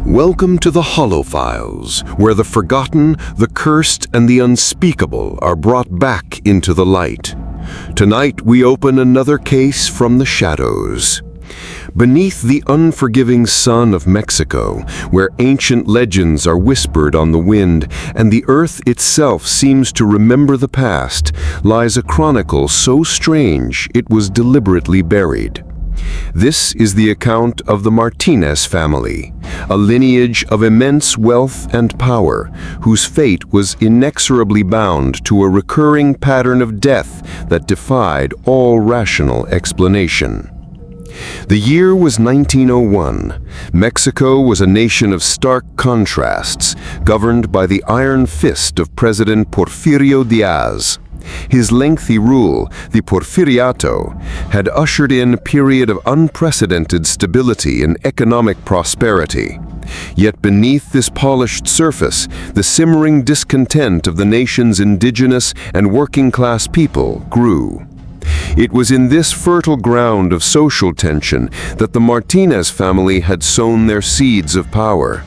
Welcome to the Hollow Files, where the forgotten, the cursed, and the unspeakable are brought back into the light. Tonight we open another case from the shadows. Beneath the unforgiving sun of Mexico, where ancient legends are whispered on the wind and the earth itself seems to remember the past, lies a chronicle so strange it was deliberately buried. This is the account of the Martinez family, a lineage of immense wealth and power, whose fate was inexorably bound to a recurring pattern of death that defied all rational explanation. The year was 1901. Mexico was a nation of stark contrasts, governed by the iron fist of President Porfirio Diaz. His lengthy rule, the Porfiriato, had ushered in a period of unprecedented stability and economic prosperity. Yet beneath this polished surface, the simmering discontent of the nation's indigenous and working-class people grew. It was in this fertile ground of social tension that the Martinez family had sown their seeds of power.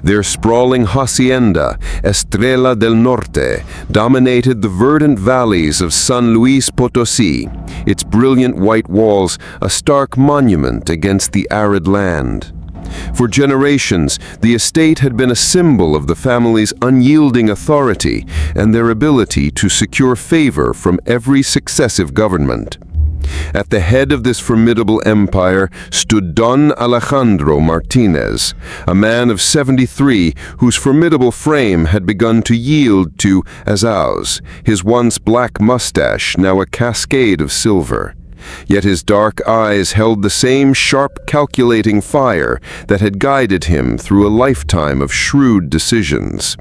Their sprawling hacienda, Estrella del Norte, dominated the verdant valleys of San Luis Potosí, its brilliant white walls a stark monument against the arid land. For generations, the estate had been a symbol of the family's unyielding authority and their ability to secure favor from every successive government. At the head of this formidable empire stood Don Alejandro Martinez, a man of 73 whose formidable frame had begun to yield to Azauz, his once black mustache now a cascade of silver. Yet his dark eyes held the same sharp, calculating fire that had guided him through a lifetime of shrewd decisions.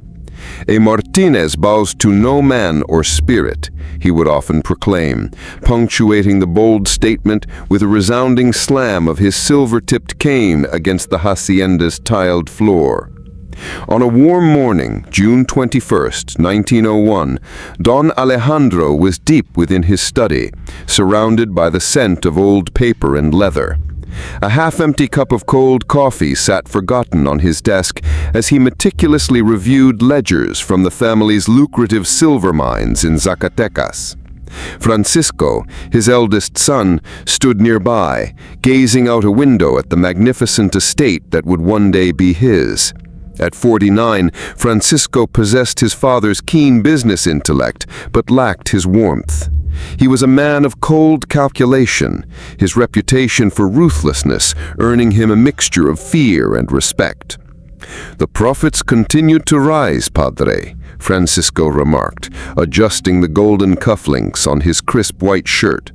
"A Martinez bows to no man or spirit," he would often proclaim, punctuating the bold statement with a resounding slam of his silver-tipped cane against the hacienda's tiled floor. On a warm morning, June 21st, 1901, Don Alejandro was deep within his study, surrounded by the scent of old paper and leather. A half-empty cup of cold coffee sat forgotten on his desk as he meticulously reviewed ledgers from the family's lucrative silver mines in Zacatecas. Francisco, his eldest son, stood nearby, gazing out a window at the magnificent estate that would one day be his. At 49, Francisco possessed his father's keen business intellect, but lacked his warmth. He was a man of cold calculation, his reputation for ruthlessness earning him a mixture of fear and respect. "The profits continued to rise, Padre," Francisco remarked, adjusting the golden cufflinks on his crisp white shirt.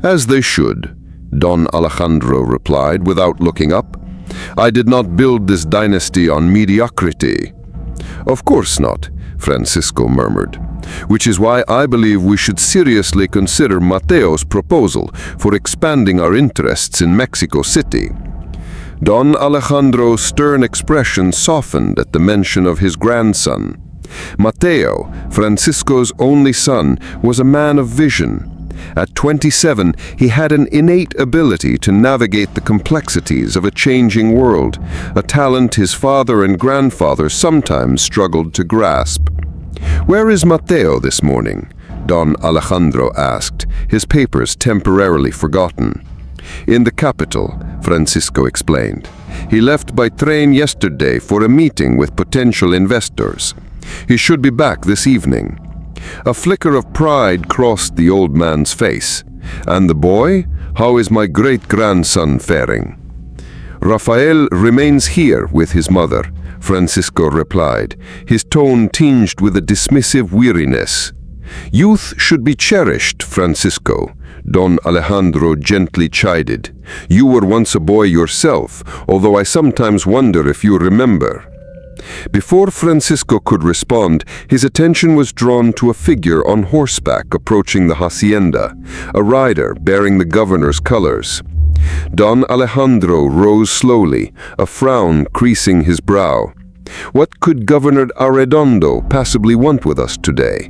"As they should," Don Alejandro replied without looking up. "I did not build this dynasty on mediocrity." "Of course not," Francisco murmured, "which is why I believe we should seriously consider Mateo's proposal for expanding our interests in Mexico City." Don Alejandro's stern expression softened at the mention of his grandson. Mateo, Francisco's only son, was a man of vision. At 27, he had an innate ability to navigate the complexities of a changing world, a talent his father and grandfather sometimes struggled to grasp. "Where is Mateo this morning?" Don Alejandro asked, his papers temporarily forgotten. "In the capital," Francisco explained. "He left by train yesterday for a meeting with potential investors. He should be back this evening." A flicker of pride crossed the old man's face. "And the boy? How is my great-grandson faring?" "Rafael remains here with his mother," Francisco replied, his tone tinged with a dismissive weariness. "Youth should be cherished, Francisco," Don Alejandro gently chided. "You were once a boy yourself, although I sometimes wonder if you remember." Before Francisco could respond, his attention was drawn to a figure on horseback approaching the hacienda, a rider bearing the governor's colors. Don Alejandro rose slowly, a frown creasing his brow. What could Governor Arredondo possibly want with us today?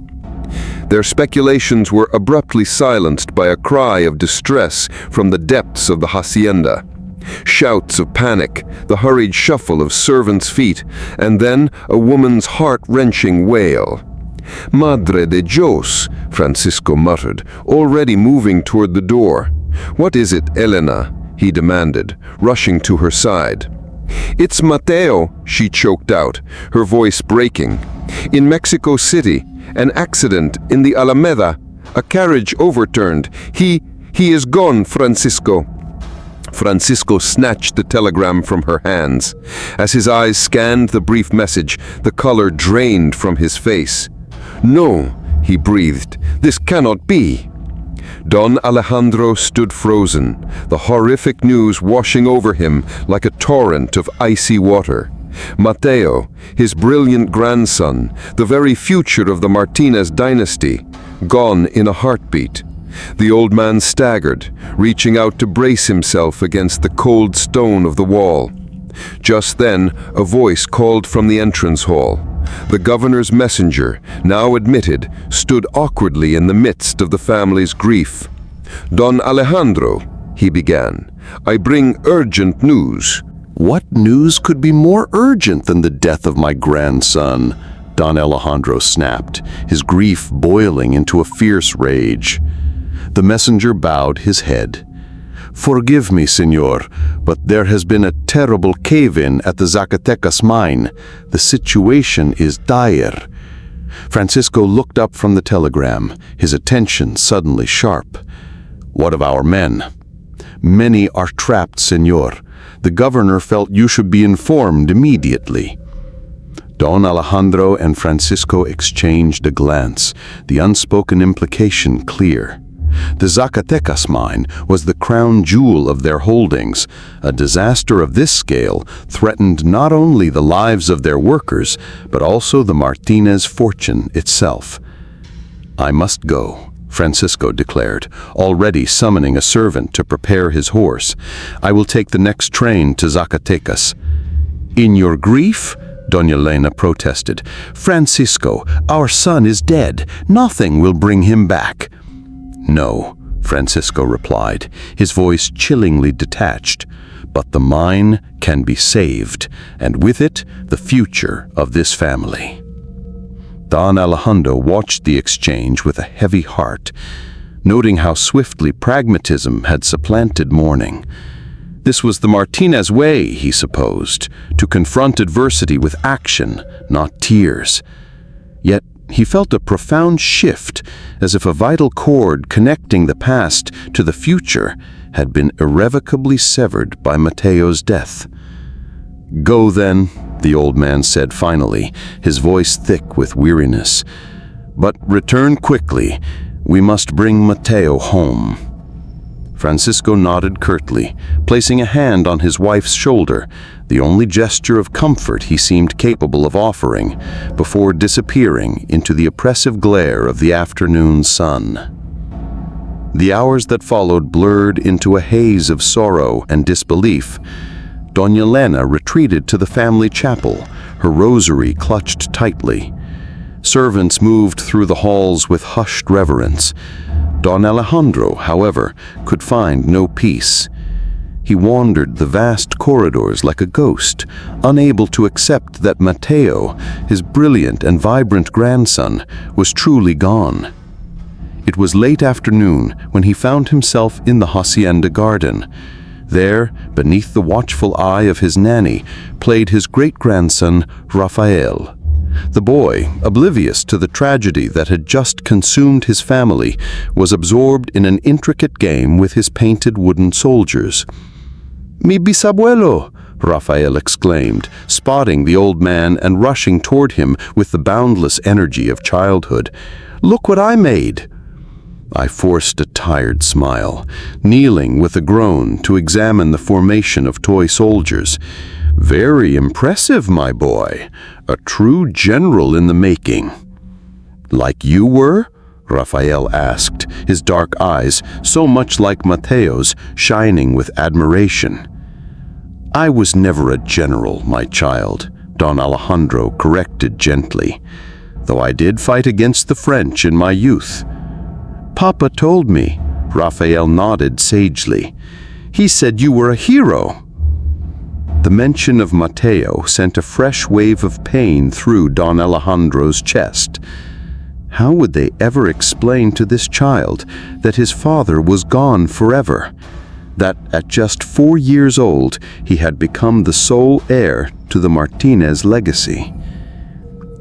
Their speculations were abruptly silenced by a cry of distress from the depths of the hacienda. Shouts of panic, the hurried shuffle of servants' feet, and then a woman's heart-wrenching wail. "Madre de Dios," Francisco muttered, already moving toward the door. "What is it, Elena?" he demanded, rushing to her side. "It's Mateo," she choked out, her voice breaking. "In Mexico City, an accident in the Alameda. A carriage overturned. He is gone, Francisco." Francisco snatched the telegram from her hands. As his eyes scanned the brief message, the color drained from his face. "No," he breathed, "this cannot be." Don Alejandro stood frozen, the horrific news washing over him like a torrent of icy water. Mateo, his brilliant grandson, the very future of the Martínez Dynasty, gone in a heartbeat. The old man staggered, reaching out to brace himself against the cold stone of the wall. Just then, a voice called from the entrance hall. The governor's messenger, now admitted, stood awkwardly in the midst of the family's grief. "Don Alejandro," he began, "I bring urgent news." What news could be more urgent than the death of my grandson? Don Alejandro snapped, his grief boiling into a fierce rage. The messenger bowed his head. "Forgive me, senor, but there has been a terrible cave-in at the Zacatecas mine. The situation is dire." Francisco looked up from the telegram, his attention suddenly sharp. "What of our men?" "Many are trapped, senor. The governor felt you should be informed immediately." Don Alejandro and Francisco exchanged a glance, the unspoken implication clear. The Zacatecas mine was the crown jewel of their holdings. A disaster of this scale threatened not only the lives of their workers, but also the Martínez fortune itself. "I must go," Francisco declared, already summoning a servant to prepare his horse. "I will take the next train to Zacatecas." "In your grief?" Doña Elena protested. "Francisco, our son is dead. Nothing will bring him back." "No," Francisco replied, his voice chillingly detached. "But the mine can be saved, and with it, the future of this family." Don Alejandro watched the exchange with a heavy heart, noting how swiftly pragmatism had supplanted mourning. This was the Martínez way, he supposed, to confront adversity with action, not tears. Yet he felt a profound shift, as if a vital cord connecting the past to the future had been irrevocably severed by Mateo's death. "Go then," the old man said finally, his voice thick with weariness. "But return quickly. We must bring Mateo home." Francisco nodded curtly, placing a hand on his wife's shoulder, the only gesture of comfort he seemed capable of offering, before disappearing into the oppressive glare of the afternoon sun. The hours that followed blurred into a haze of sorrow and disbelief. Doña Elena retreated to the family chapel, her rosary clutched tightly. Servants moved through the halls with hushed reverence. Don Alejandro, however, could find no peace. He wandered the vast corridors like a ghost, unable to accept that Mateo, his brilliant and vibrant grandson, was truly gone. It was late afternoon when he found himself in the hacienda garden. There, beneath the watchful eye of his nanny, played his great-grandson, Rafael. The boy, oblivious to the tragedy that had just consumed his family, was absorbed in an intricate game with his painted wooden soldiers. "Mi bisabuelo!" Rafael exclaimed, spotting the old man and rushing toward him with the boundless energy of childhood. "Look what I made!" I forced a tired smile, kneeling with a groan to examine the formation of toy soldiers. "Very impressive, my boy. A true general in the making." "Like you were?" Rafael asked, his dark eyes, so much like Mateo's, shining with admiration. "I was never a general, my child," Don Alejandro corrected gently, "though I did fight against the French in my youth." "Papa told me," Rafael nodded sagely. He said you were a hero." The mention of Mateo sent a fresh wave of pain through Don Alejandro's chest. How would they ever explain to this child that his father was gone forever? That at just 4 years old, he had become the sole heir to the Martinez legacy?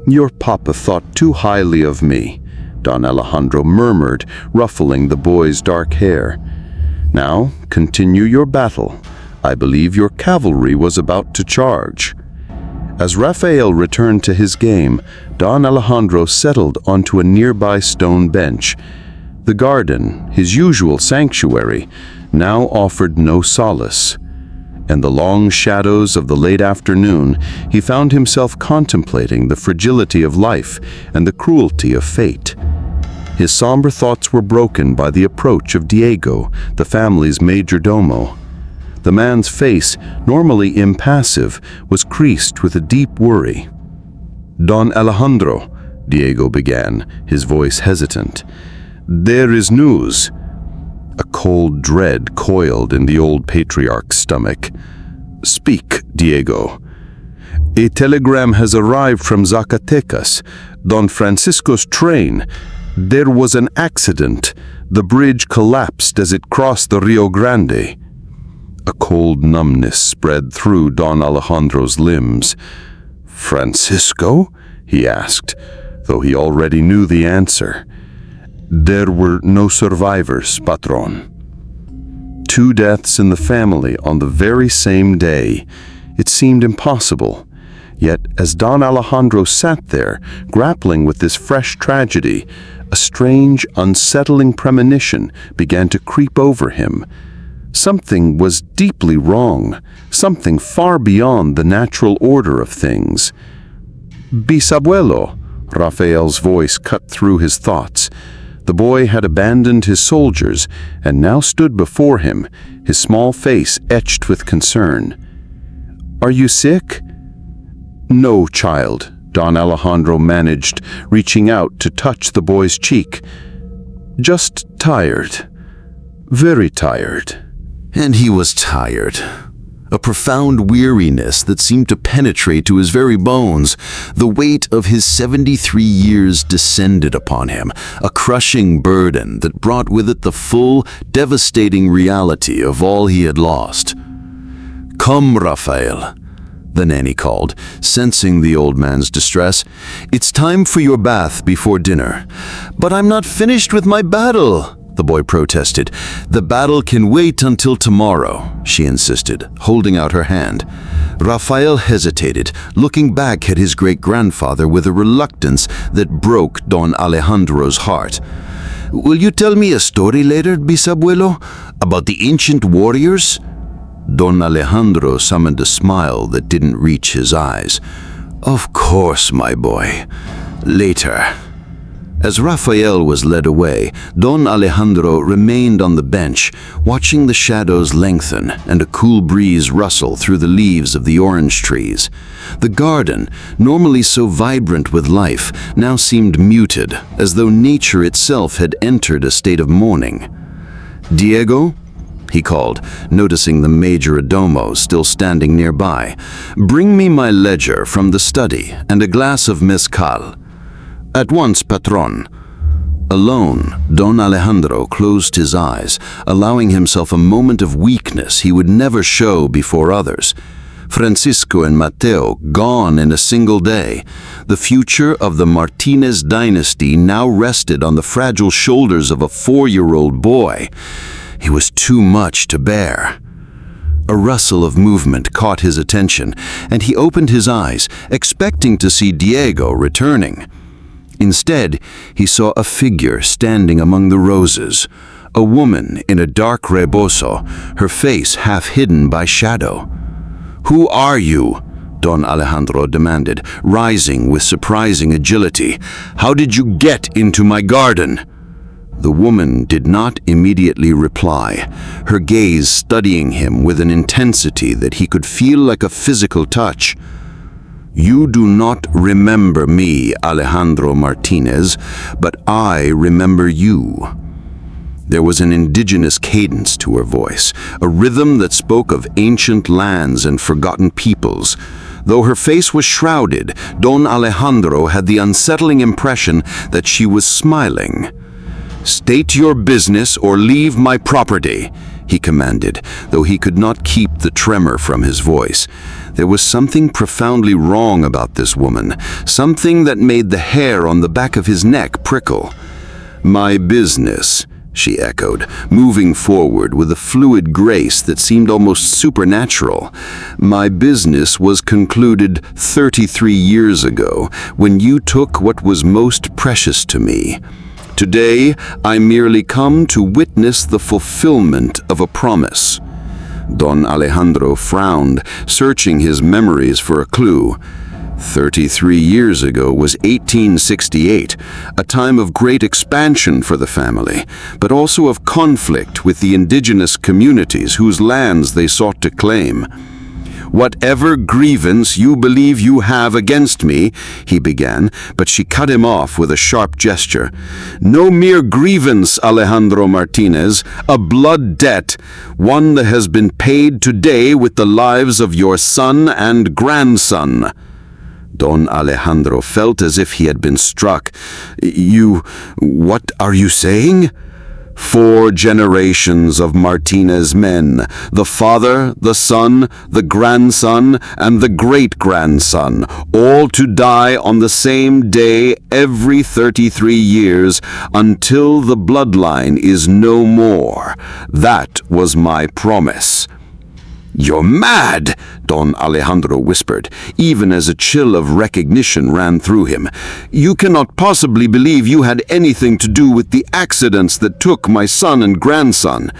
"Your papa thought too highly of me," Don Alejandro murmured, ruffling the boy's dark hair. "Now, continue your battle. I believe your cavalry was about to charge." As Rafael returned to his game, Don Alejandro settled onto a nearby stone bench. The garden, his usual sanctuary, now offered no solace. In the long shadows of the late afternoon, he found himself contemplating the fragility of life and the cruelty of fate. His somber thoughts were broken by the approach of Diego, the family's major domo. The man's face, normally impassive, was creased with a deep worry. "Don Alejandro," Diego began, his voice hesitant, "there is news." A cold dread coiled in the old patriarch's stomach. "Speak, Diego." "A telegram has arrived from Zacatecas. Don Francisco's train. There was an accident. The bridge collapsed as it crossed the Rio Grande." A cold numbness spread through Don Alejandro's limbs. "Francisco?" he asked, though he already knew the answer. "There were no survivors, patron." 2 deaths in the family on the very same day. It seemed impossible. Yet, as Don Alejandro sat there, grappling with this fresh tragedy, a strange, unsettling premonition began to creep over him. Something was deeply wrong, something far beyond the natural order of things. "Bisabuelo," Rafael's voice cut through his thoughts. The boy had abandoned his soldiers and now stood before him, his small face etched with concern. "Are you sick?" "No, child," Don Alejandro managed, reaching out to touch the boy's cheek. "Just tired. Very tired." And he was tired. A profound weariness that seemed to penetrate to his very bones. The weight of his 73 years descended upon him, a crushing burden that brought with it the full, devastating reality of all he had lost. "Come, Rafael," the nanny called, sensing the old man's distress. "It's time for your bath before dinner." "But I'm not finished with my battle," the boy protested. "The battle can wait until tomorrow," she insisted, holding out her hand. Rafael hesitated, looking back at his great-grandfather with a reluctance that broke Don Alejandro's heart. "Will you tell me a story later, bisabuelo, about the ancient warriors?" Don Alejandro summoned a smile that didn't reach his eyes. "Of course, my boy. Later." As Rafael was led away, Don Alejandro remained on the bench, watching the shadows lengthen and a cool breeze rustle through the leaves of the orange trees. The garden, normally so vibrant with life, now seemed muted, as though nature itself had entered a state of mourning. "Diego?" he called, noticing the majordomo still standing nearby. "Bring me my ledger from the study and a glass of mezcal." "At once, patron." Alone, Don Alejandro closed his eyes, allowing himself a moment of weakness he would never show before others. Francisco and Mateo gone in a single day. The future of the Martínez Dynasty now rested on the fragile shoulders of a 4-year-old boy. It was too much to bear. A rustle of movement caught his attention, and he opened his eyes, expecting to see Diego returning. Instead, he saw a figure standing among the roses, a woman in a dark rebozo, her face half hidden by shadow. "Who are you?" Don Alejandro demanded, rising with surprising agility. "How did you get into my garden?" The woman did not immediately reply, her gaze studying him with an intensity that he could feel like a physical touch. "You do not remember me, Alejandro Martinez, but I remember you." There was an indigenous cadence to her voice, a rhythm that spoke of ancient lands and forgotten peoples. Though her face was shrouded, Don Alejandro had the unsettling impression that she was smiling. "State your business or leave my property," he commanded, though he could not keep the tremor from his voice. There was something profoundly wrong about this woman, something that made the hair on the back of his neck prickle. "My business," she echoed, moving forward with a fluid grace that seemed almost supernatural. "My business was concluded 33 years ago, when you took what was most precious to me. Today, I merely come to witness the fulfillment of a promise." Don Alejandro frowned, searching his memories for a clue. 33 years ago was 1868, a time of great expansion for the family, but also of conflict with the indigenous communities whose lands they sought to claim. "Whatever grievance you believe you have against me," he began, but she cut him off with a sharp gesture. "No mere grievance, Alejandro Martinez, a blood debt, one that has been paid today with the lives of your son and grandson." Don Alejandro felt as if he had been struck. What are you saying?" 4 generations of Martinez men, the father, the son, the grandson, and the great-grandson, all to die on the same day every 33 years until the bloodline is no more. That was my promise. "You're mad," Don Alejandro whispered, even as a chill of recognition ran through him. "You cannot possibly believe you had anything to do with the accidents that took my son and grandson."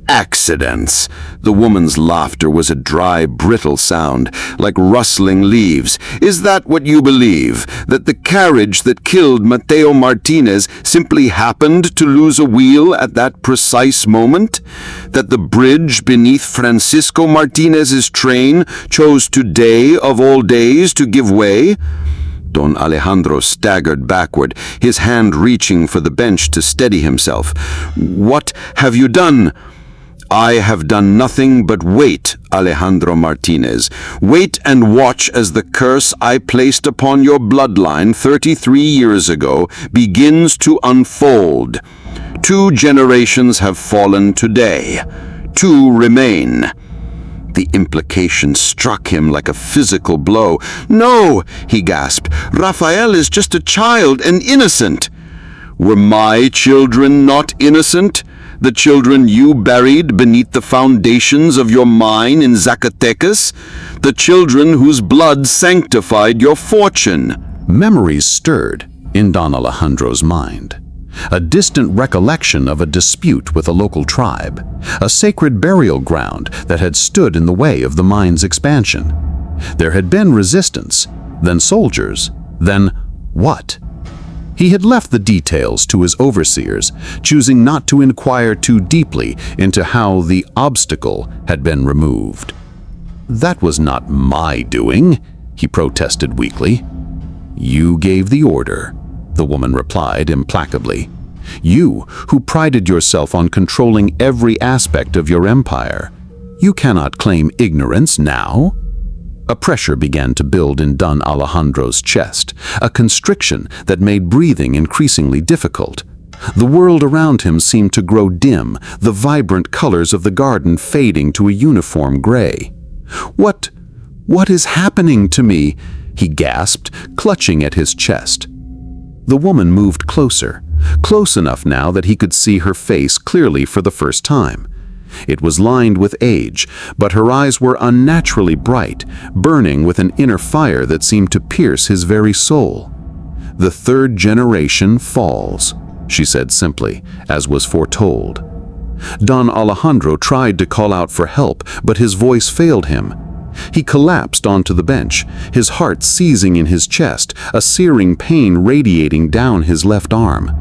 "Accidents." The woman's laughter was a dry, brittle sound, like rustling leaves. "Is that what you believe? That the carriage that killed Mateo Martinez simply happened to lose a wheel at that precise moment? That the bridge beneath Francisco Martinez's train chose today of all days to give way?" Don Alejandro staggered backward, his hand reaching for the bench to steady himself. "What have you done?" "I have done nothing but wait, Alejandro Martinez. Wait and watch as the curse I placed upon your bloodline 33 years ago begins to unfold. 2 generations have fallen today. 2 remain." The implication struck him like a physical blow. "No," he gasped. "Rafael is just a child and innocent." "Were my children not innocent? The children you buried beneath the foundations of your mine in Zacatecas? The children whose blood sanctified your fortune?" Memories stirred in Don Alejandro's mind. A distant recollection of a dispute with a local tribe, a sacred burial ground that had stood in the way of the mine's expansion. There had been resistance, then soldiers, then what? He had left the details to his overseers, choosing not to inquire too deeply into how the obstacle had been removed. "That was not my doing," he protested weakly. "You gave the order," the woman replied implacably. "You, who prided yourself on controlling every aspect of your empire. You cannot claim ignorance now." A pressure began to build in Don Alejandro's chest, a constriction that made breathing increasingly difficult. The world around him seemed to grow dim, the vibrant colors of the garden fading to a uniform gray. What is happening to me?" he gasped, clutching at his chest. The woman moved closer, close enough now that he could see her face clearly for the first time. It was lined with age, but her eyes were unnaturally bright, burning with an inner fire that seemed to pierce his very soul. "The 3rd generation falls," she said simply, as was foretold. Don Alejandro tried to call out for help, but his voice failed him. He collapsed onto the bench, his heart seizing in his chest, a searing pain radiating down his left arm.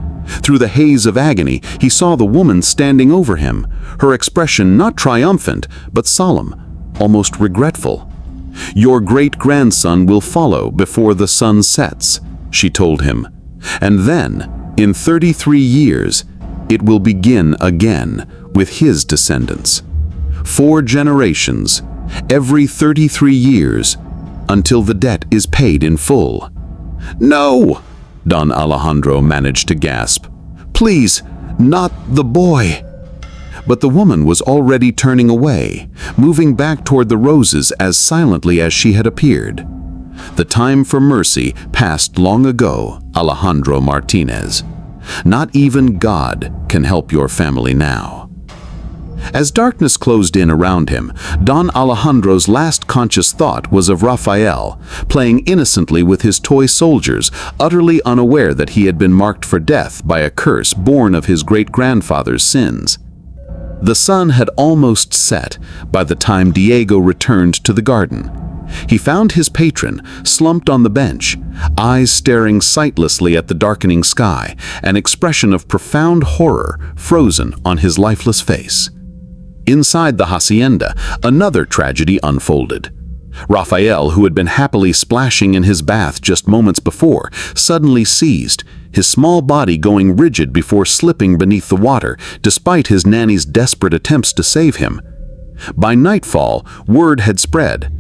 Through the haze of agony, he saw the woman standing over him, her expression not triumphant, but solemn, almost regretful. "Your great-grandson will follow before the sun sets," she told him. And then, in 33 years, It will begin again with his descendants. 4 generations, every 33 years, until the debt is paid in full. "No!" Don Alejandro managed to gasp. "Please, not the boy." But the woman was already turning away, moving back toward the roses as silently as she had appeared. The time for mercy passed long ago, Alejandro Martinez. Not even God can help your family now. As darkness closed in around him, Don Alejandro's last conscious thought was of Rafael, playing innocently with his toy soldiers, utterly unaware that he had been marked for death by a curse born of his great-grandfather's sins. The sun had almost set by the time Diego returned to the garden. He found his patron slumped on the bench, eyes staring sightlessly at the darkening sky, an expression of profound horror frozen on his lifeless face. Inside the hacienda, another tragedy unfolded. Rafael, who had been happily splashing in his bath just moments before, suddenly seized, his small body going rigid before slipping beneath the water, despite his nanny's desperate attempts to save him. By nightfall, word had spread.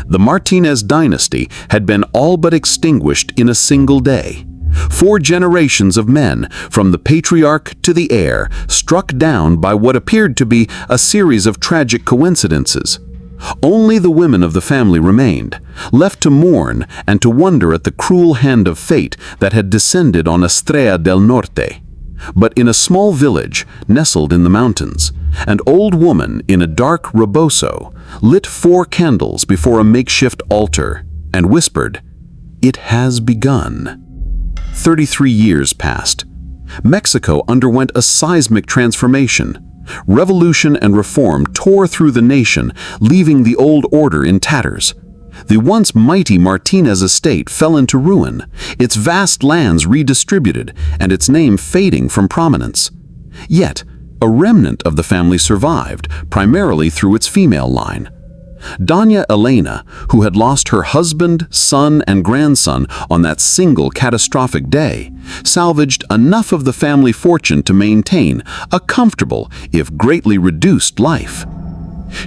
The Martínez Dynasty had been all but extinguished in a single day. 4 generations of men, from the patriarch to the heir, struck down by what appeared to be a series of tragic coincidences. Only the women of the family remained, left to mourn and to wonder at the cruel hand of fate that had descended on Estrella del Norte. But in a small village, nestled in the mountains, an old woman in a dark rebozo lit 4 candles before a makeshift altar and whispered, "It has begun." 33 years passed. Mexico underwent a seismic transformation. Revolution and reform tore through the nation, leaving the old order in tatters. The once mighty Martinez estate fell into ruin, its vast lands redistributed, and its name fading from prominence. Yet, a remnant of the family survived, primarily through its female line. Doña Elena, who had lost her husband, son, and grandson on that single catastrophic day, salvaged enough of the family fortune to maintain a comfortable, if greatly reduced, life.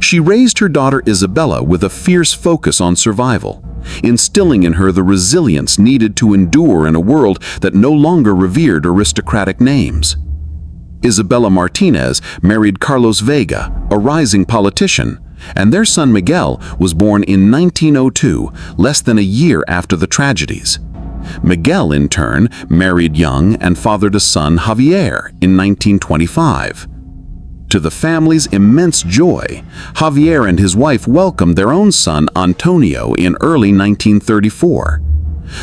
She raised her daughter Isabella with a fierce focus on survival, instilling in her the resilience needed to endure in a world that no longer revered aristocratic names. Isabella Martinez married Carlos Vega, a rising politician, and their son Miguel was born in 1902, less than a year after the tragedies. Miguel, in turn, married young and fathered a son, Javier, in 1925. To the family's immense joy, Javier and his wife welcomed their own son, Antonio, in early 1934.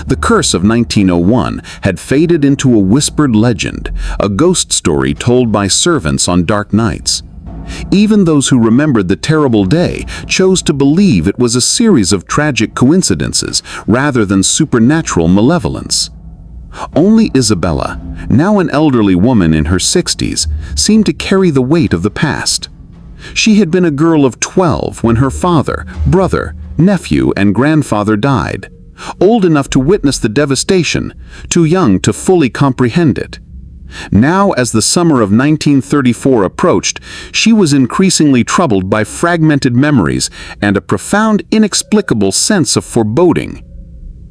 The curse of 1901 had faded into a whispered legend, a ghost story told by servants on dark nights. Even those who remembered the terrible day chose to believe it was a series of tragic coincidences rather than supernatural malevolence. Only Isabella, now an elderly woman in her 60s, seemed to carry the weight of the past. She had been a girl of 12 when her father, brother, nephew, and grandfather died, old enough to witness the devastation, too young to fully comprehend it. Now, as the summer of 1934 approached, she was increasingly troubled by fragmented memories and a profound, inexplicable sense of foreboding.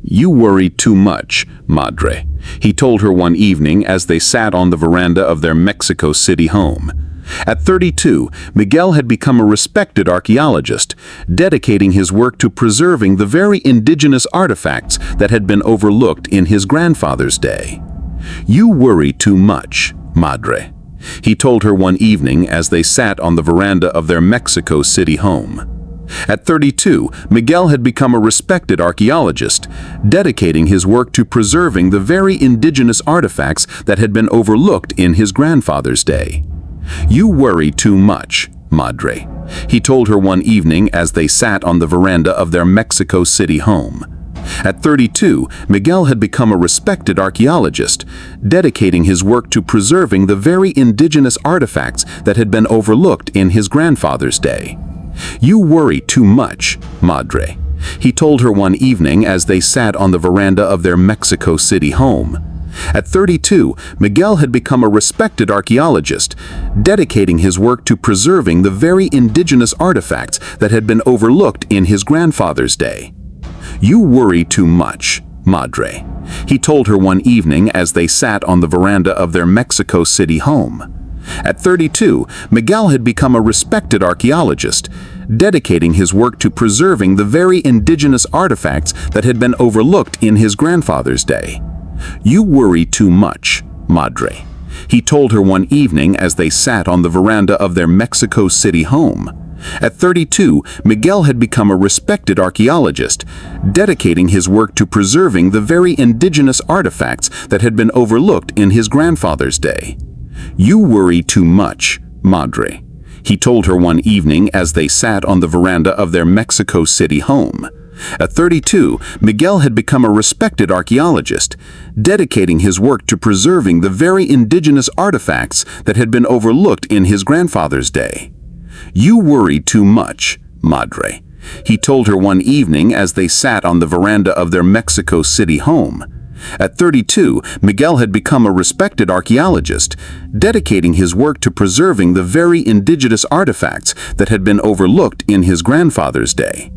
"You worry too much, Madre," he told her one evening as they sat on the veranda of their Mexico City home. At 32, Miguel had become a respected archaeologist, dedicating his work to preserving the very indigenous artifacts that had been overlooked in his grandfather's day. "You worry too much, Madre," he told her one evening as they sat on the veranda of their Mexico City home. At 32, Miguel had become a respected archaeologist, dedicating his work to preserving the very indigenous artifacts that had been overlooked in his grandfather's day. "You worry too much, Madre," he told her one evening as they sat on the veranda of their Mexico City home. At 32, Miguel had become a respected archaeologist, dedicating his work to preserving the very indigenous artifacts that had been overlooked in his grandfather's day. "You worry too much, Madre," he told her one evening as they sat on the veranda of their Mexico City home. At 32, Miguel had become a respected archaeologist, dedicating his work to preserving the very indigenous artifacts that had been overlooked in his grandfather's day. "You worry too much, Madre," he told her one evening as they sat on the veranda of their Mexico City home. At 32, Miguel had become a respected archaeologist, dedicating his work to preserving the very indigenous artifacts that had been overlooked in his grandfather's day. "You worry too much, Madre," he told her one evening as they sat on the veranda of their Mexico City home. At 32, Miguel had become a respected archaeologist, dedicating his work to preserving the very indigenous artifacts that had been overlooked in his grandfather's day. "You worry too much, Madre," he told her one evening as they sat on the veranda of their Mexico City home. At 32, Miguel had become a respected archaeologist, dedicating his work to preserving the very indigenous artifacts that had been overlooked in his grandfather's day. "You worry too much, Madre," he told her one evening as they sat on the veranda of their Mexico City home. At 32, Miguel had become a respected archaeologist, dedicating his work to preserving the very indigenous artifacts that had been overlooked in his grandfather's day.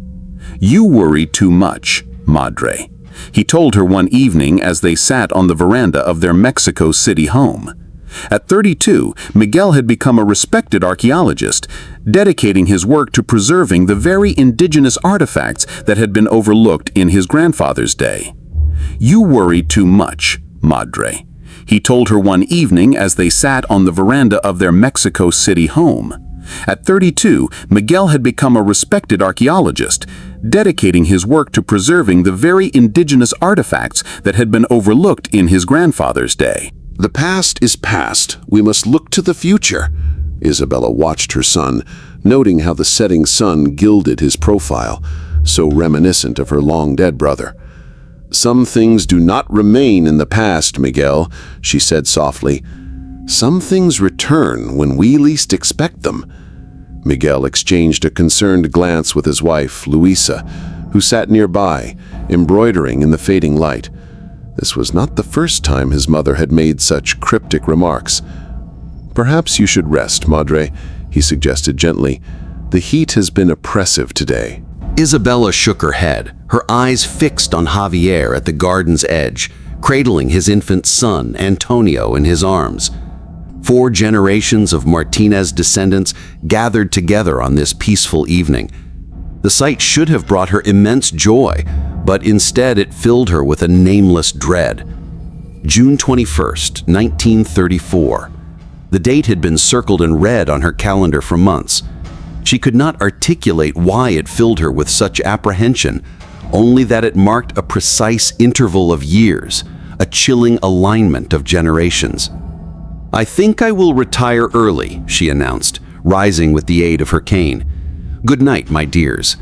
"You worry too much, Madre," he told her one evening as they sat on the veranda of their Mexico City home. At 32, Miguel had become a respected archaeologist, dedicating his work to preserving the very indigenous artifacts that had been overlooked in his grandfather's day. "You worry too much, Madre," he told her one evening as they sat on the veranda of their Mexico City home. At 32, Miguel had become a respected archaeologist, dedicating his work to preserving the very indigenous artifacts that had been overlooked in his grandfather's day. The past is past. We must look to the future. Isabella watched her son, noting how the setting sun gilded his profile, so reminiscent of her long-dead brother. "Some things do not remain in the past, Miguel," she said softly. "Some things return when we least expect them." Miguel exchanged a concerned glance with his wife, Luisa, who sat nearby, embroidering in the fading light. This was not the first time his mother had made such cryptic remarks. "Perhaps you should rest, Madre," he suggested gently. "The heat has been oppressive today." Isabella shook her head, her eyes fixed on Javier at the garden's edge, cradling his infant son, Antonio, in his arms. 4 generations of Martinez descendants gathered together on this peaceful evening. The sight should have brought her immense joy, but instead it filled her with a nameless dread. June 21st, 1934. The date had been circled in red on her calendar for months. She could not articulate why it filled her with such apprehension, only that it marked a precise interval of years, a chilling alignment of generations. "I think I will retire early," she announced, rising with the aid of her cane. "Good night, my dears."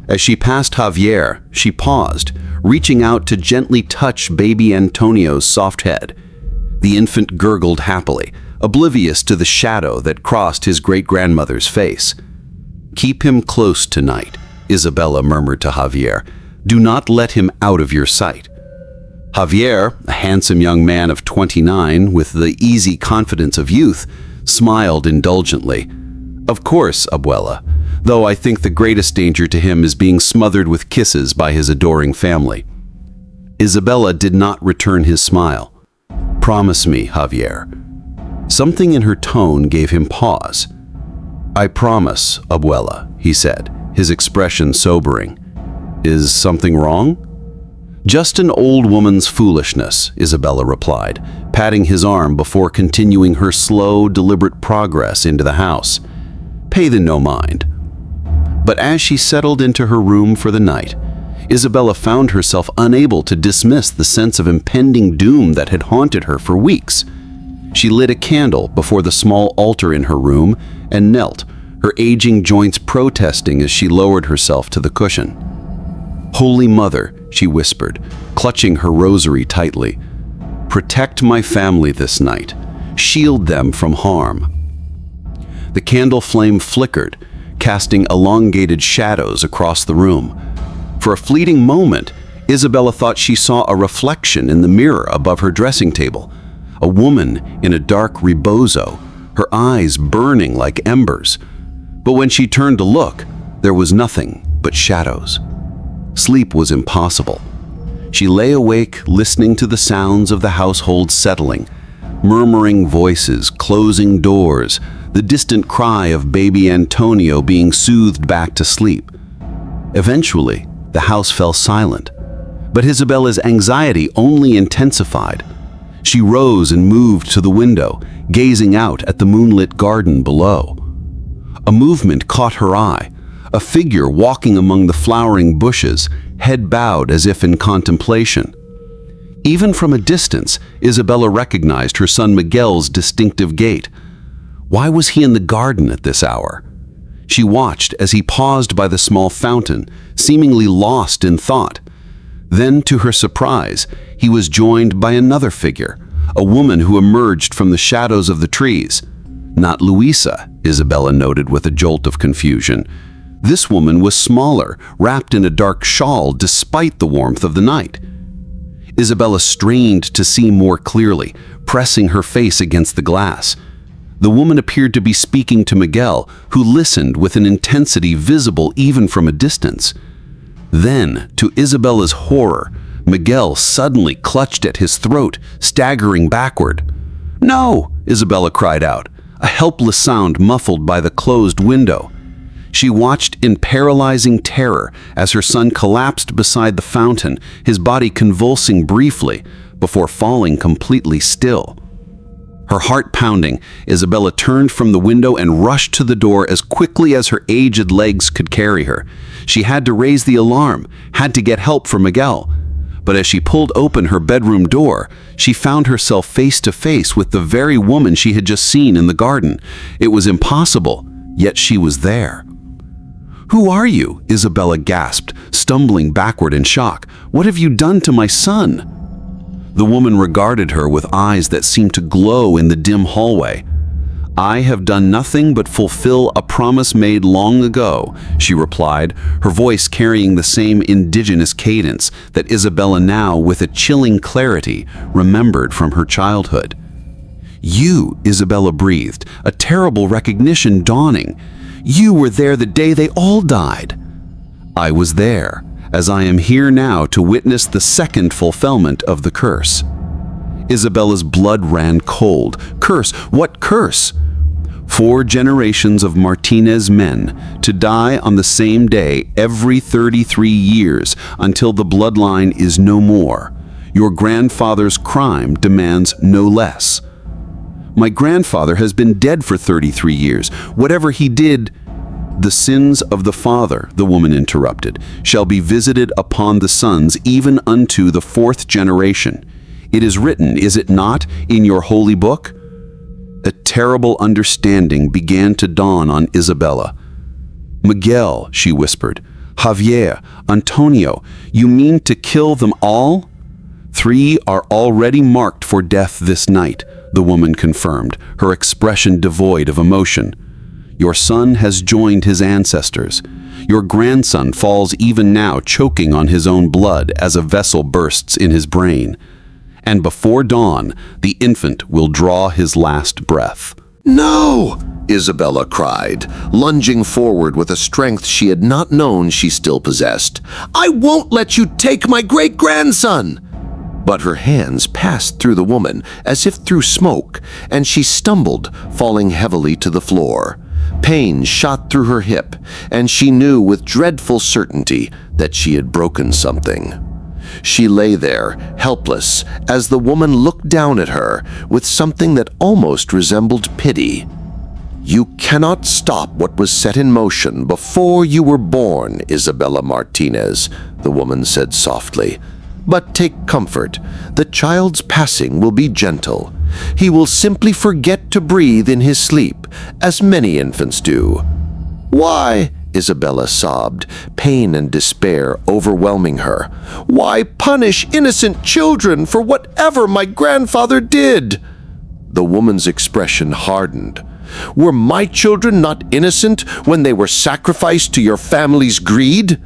As she passed Javier, she paused, reaching out to gently touch baby Antonio's soft head. The infant gurgled happily, oblivious to the shadow that crossed his great-grandmother's face. "Keep him close tonight," Isabella murmured to Javier. "Do not let him out of your sight." Javier, a handsome young man of 29 with the easy confidence of youth, smiled indulgently. "Of course, Abuela, though I think the greatest danger to him is being smothered with kisses by his adoring family." Isabella did not return his smile. "Promise me, Javier." Something in her tone gave him pause. "I promise, Abuela," he said, his expression sobering. "Is something wrong?" "Just an old woman's foolishness," Isabella replied, patting his arm before continuing her slow, deliberate progress into the house. "Pay them no mind." But as she settled into her room for the night, Isabella found herself unable to dismiss the sense of impending doom that had haunted her for weeks. She lit a candle before the small altar in her room and knelt, her aging joints protesting as she lowered herself to the cushion. "Holy Mother," she whispered, clutching her rosary tightly, "protect my family this night. Shield them from harm." The candle flame flickered, casting elongated shadows across the room. For a fleeting moment, Isabella thought she saw a reflection in the mirror above her dressing table. A woman in a dark rebozo, her eyes burning like embers. But when she turned to look, there was nothing but shadows. Sleep was impossible. She lay awake listening to the sounds of the household settling, murmuring voices, closing doors, the distant cry of baby Antonio being soothed back to sleep. Eventually, the house fell silent, but Isabella's anxiety only intensified. She rose and moved to the window, gazing out at the moonlit garden below. A movement caught her eye, a figure walking among the flowering bushes, head bowed as if in contemplation. Even from a distance, Isabella recognized her son Miguel's distinctive gait. Why was he in the garden at this hour? She watched as he paused by the small fountain, seemingly lost in thought. Then, to her surprise, he was joined by another figure, a woman who emerged from the shadows of the trees. Not Luisa, Isabella noted with a jolt of confusion. This woman was smaller, wrapped in a dark shawl despite the warmth of the night. Isabella strained to see more clearly, pressing her face against the glass. The woman appeared to be speaking to Miguel, who listened with an intensity visible even from a distance. Then, to Isabella's horror, Miguel suddenly clutched at his throat, staggering backward. "No!" Isabella cried out, a helpless sound muffled by the closed window. She watched in paralyzing terror as her son collapsed beside the fountain, his body convulsing briefly before falling completely still. Her heart pounding, Isabella turned from the window and rushed to the door as quickly as her aged legs could carry her. She had to raise the alarm, had to get help for Miguel. But as she pulled open her bedroom door, she found herself face to face with the very woman she had just seen in the garden. It was impossible, yet she was there. "Who are you?" Isabella gasped, stumbling backward in shock. "What have you done to my son?" The woman regarded her with eyes that seemed to glow in the dim hallway. "I have done nothing but fulfill a promise made long ago," she replied, her voice carrying the same indigenous cadence that Isabella now, with a chilling clarity, remembered from her childhood. "You," Isabella breathed, a terrible recognition dawning. "You were there the day they all died." "I was there, as I am here now to witness the second fulfillment of the curse." Isabella's blood ran cold. Curse? What curse? 4 generations of Martinez men to die on the same day every 33 years until the bloodline is no more. Your grandfather's crime demands no less. "My grandfather has been dead for 33 years. Whatever he did—" "The sins of the father," the woman interrupted, "shall be visited upon the sons even unto the 4th generation. It is written, is it not, in your holy book?" A terrible understanding began to dawn on Isabella. "Miguel," she whispered, "Javier, Antonio, you mean to kill them all?" 3 are already marked for death this night," the woman confirmed, her expression devoid of emotion. "Your son has joined his ancestors. Your grandson falls even now choking on his own blood as a vessel bursts in his brain. And before dawn, the infant will draw his last breath." "No!" Isabella cried, lunging forward with a strength she had not known she still possessed. "I won't let you take my great-grandson!" But her hands passed through the woman as if through smoke, and she stumbled, falling heavily to the floor. Pain shot through her hip, and she knew with dreadful certainty that she had broken something. She lay there, helpless, as the woman looked down at her with something that almost resembled pity. "You cannot stop what was set in motion before you were born, Isabella Martinez," the woman said softly. "But take comfort. The child's passing will be gentle. He will simply forget to breathe in his sleep, as many infants do." "Why?" Isabella sobbed, pain and despair overwhelming her. "Why punish innocent children for whatever my grandfather did?" The woman's expression hardened. Were my children not innocent when they were sacrificed to your family's greed?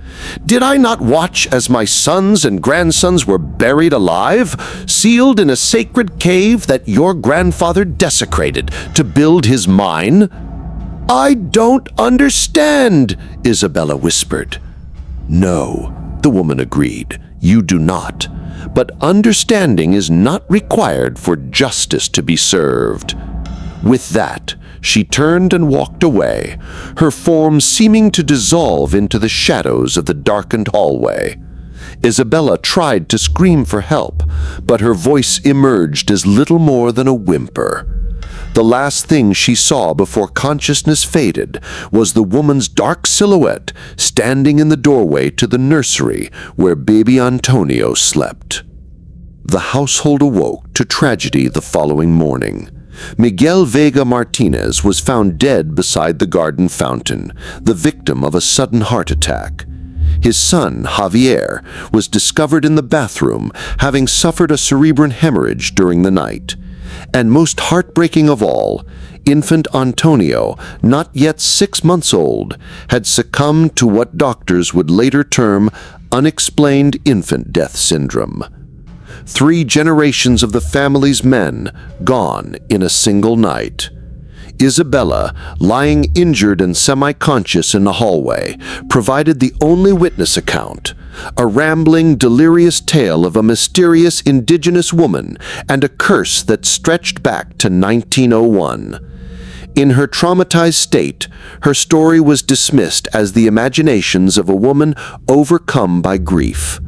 Did I not watch as my sons and grandsons were buried alive, sealed in a sacred cave that your grandfather desecrated to build his mine? I don't understand, Isabella whispered. No, the woman agreed, you do not. But understanding is not required for justice to be served. With that, she turned and walked away, her form seeming to dissolve into the shadows of the darkened hallway. Isabella tried to scream for help, but her voice emerged as little more than a whimper. The last thing she saw before consciousness faded was the woman's dark silhouette standing in the doorway to the nursery where baby Antonio slept. The household awoke to tragedy the following morning. Miguel Vega Martinez was found dead beside the garden fountain, the victim of a sudden heart attack. His son, Javier, was discovered in the bathroom, having suffered a cerebral hemorrhage during the night. And most heartbreaking of all, infant Antonio, not yet 6 months old, had succumbed to what doctors would later term unexplained infant death syndrome. 3 generations of the family's men gone in a single night. Isabella, lying injured and semi-conscious in the hallway, provided the only witness account, a rambling, delirious tale of a mysterious indigenous woman and a curse that stretched back to 1901. In her traumatized state, her story was dismissed as the imaginations of a woman overcome by grief.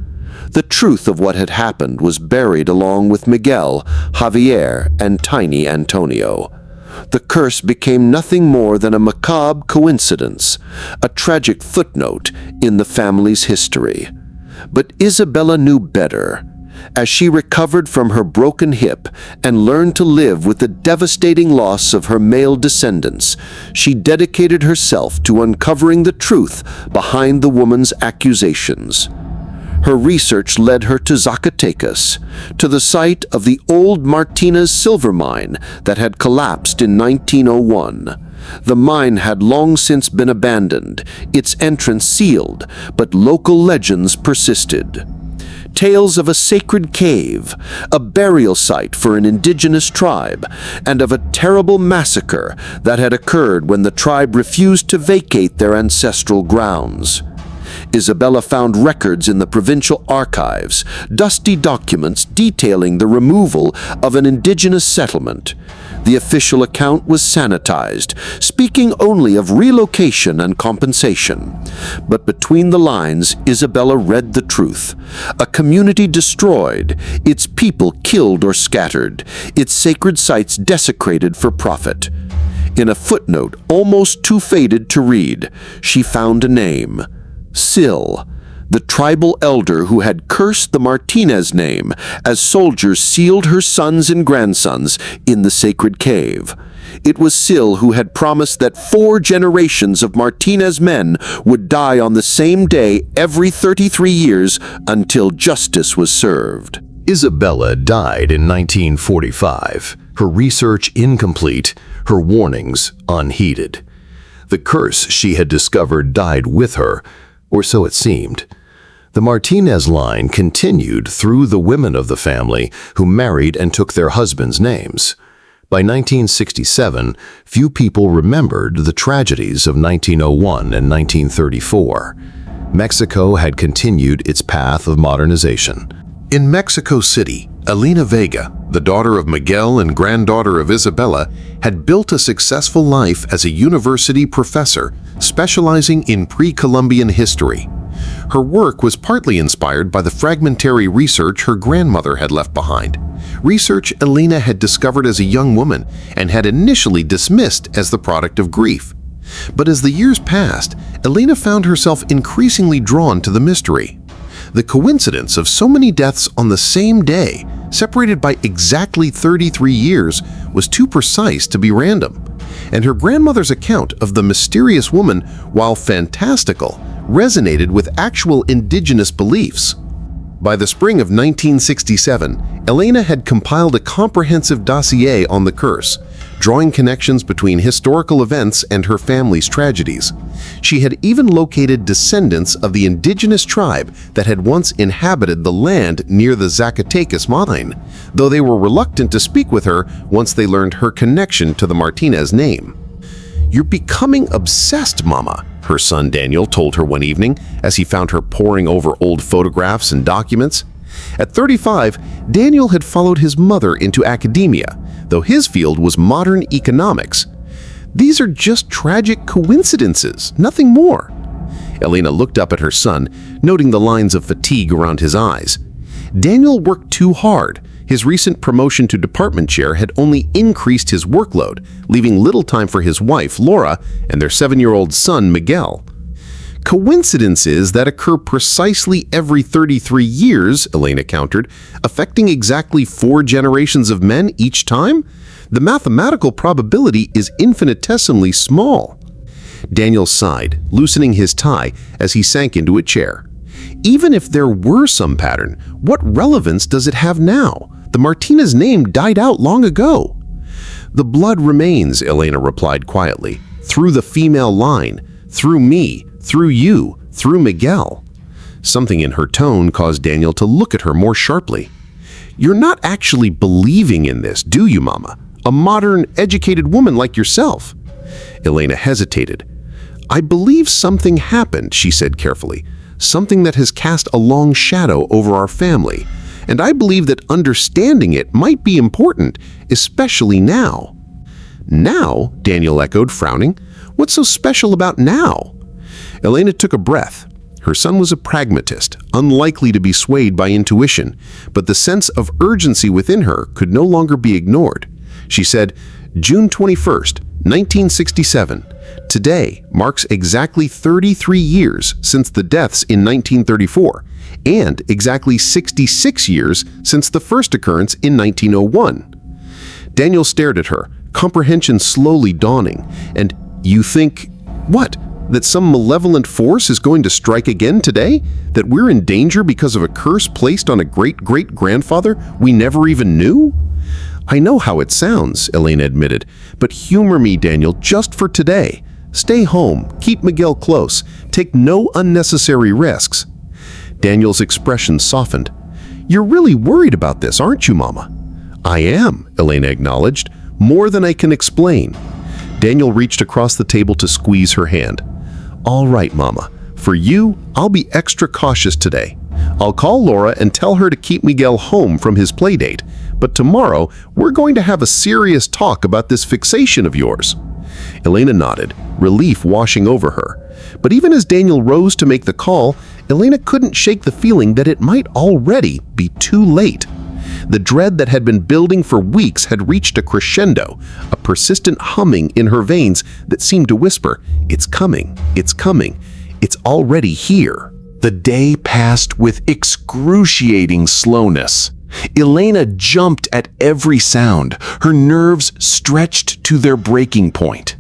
The truth of what had happened was buried along with Miguel, Javier, and tiny Antonio. The curse became nothing more than a macabre coincidence, a tragic footnote in the family's history. But Isabella knew better. As she recovered from her broken hip and learned to live with the devastating loss of her male descendants, she dedicated herself to uncovering the truth behind the woman's accusations. Her research led her to Zacatecas, to the site of the old Martínez silver mine that had collapsed in 1901. The mine had long since been abandoned, its entrance sealed, but local legends persisted. Tales of a sacred cave, a burial site for an indigenous tribe, and of a terrible massacre that had occurred when the tribe refused to vacate their ancestral grounds. Isabella found records in the provincial archives, dusty documents detailing the removal of an indigenous settlement. The official account was sanitized, speaking only of relocation and compensation. But between the lines, Isabella read the truth. A community destroyed, its people killed or scattered, its sacred sites desecrated for profit. In a footnote almost too faded to read, she found a name: Sil, the tribal elder who had cursed the Martinez name as soldiers sealed her sons and grandsons in the sacred cave. It was Sil who had promised that 4 generations of Martinez men would die on the same day every 33 years until justice was served. Isabella died in 1945, her research incomplete, her warnings unheeded. The curse she had discovered died with her, or so it seemed. The Martinez line continued through the women of the family who married and took their husbands' names. By 1967, few people remembered the tragedies of 1901 and 1934. Mexico had continued its path of modernization. In Mexico City, Elena Vega, the daughter of Miguel and granddaughter of Isabella, had built a successful life as a university professor specializing in pre-Columbian history. Her work was partly inspired by the fragmentary research her grandmother had left behind, research Elena had discovered as a young woman and had initially dismissed as the product of grief. But as the years passed, Elena found herself increasingly drawn to the mystery. The coincidence of so many deaths on the same day, separated by exactly 33 years, was too precise to be random. And her grandmother's account of the mysterious woman, while fantastical, resonated with actual indigenous beliefs. By the spring of 1967, Elena had compiled a comprehensive dossier on the curse, drawing connections between historical events and her family's tragedies. She had even located descendants of the indigenous tribe that had once inhabited the land near the Zacatecas mine, though they were reluctant to speak with her once they learned her connection to the Martinez name. "You're becoming obsessed, Mama," her son Daniel told her one evening as he found her poring over old photographs and documents. At 35, Daniel had followed his mother into academia, though his field was modern economics. "These are just tragic coincidences, nothing more." Elena looked up at her son, noting the lines of fatigue around his eyes. Daniel worked too hard. His recent promotion to department chair had only increased his workload, leaving little time for his wife, Laura, and their 7-year-old son, Miguel. "Coincidences that occur precisely every 33 years, Elena countered, affecting exactly 4 generations of men each time? The mathematical probability is infinitesimally small." Daniel sighed, loosening his tie as he sank into a chair. "Even if there were some pattern, what relevance does it have now? The Martinez name died out long ago." "The blood remains," Elena replied quietly, "through the female line, through me, through you, through Miguel." Something in her tone caused Daniel to look at her more sharply. "You're not actually believing in this, do you, Mama? A modern, educated woman like yourself." Elena hesitated. "I believe something happened," she said carefully, "something that has cast a long shadow over our family. And I believe that understanding it might be important, especially now." "Now?" Daniel echoed, frowning. "What's so special about now?" Elena took a breath. Her son was a pragmatist, unlikely to be swayed by intuition, but the sense of urgency within her could no longer be ignored. She said, "June 21st, 1967. Today marks exactly 33 years since the deaths in 1934, and exactly 66 years since the first occurrence in 1901. Daniel stared at her, comprehension slowly dawning. "And you think, what? That some malevolent force is going to strike again today? That we're in danger because of a curse placed on a great-great-grandfather we never even knew?" "I know how it sounds," Elena admitted, "but humor me, Daniel, just for today. Stay home, keep Miguel close, take no unnecessary risks." Daniel's expression softened. "You're really worried about this, aren't you, Mama?" "I am," Elena acknowledged, "more than I can explain." Daniel reached across the table to squeeze her hand. "All right, Mama. For you, I'll be extra cautious today. I'll call Laura and tell her to keep Miguel home from his playdate. But tomorrow, we're going to have a serious talk about this fixation of yours." Elena nodded, relief washing over her. But even as Daniel rose to make the call, Elena couldn't shake the feeling that it might already be too late. The dread that had been building for weeks had reached a crescendo, a persistent humming in her veins that seemed to whisper, "It's coming, it's coming, it's already here." The day passed with excruciating slowness. Elena jumped at every sound, her nerves stretched to their breaking point.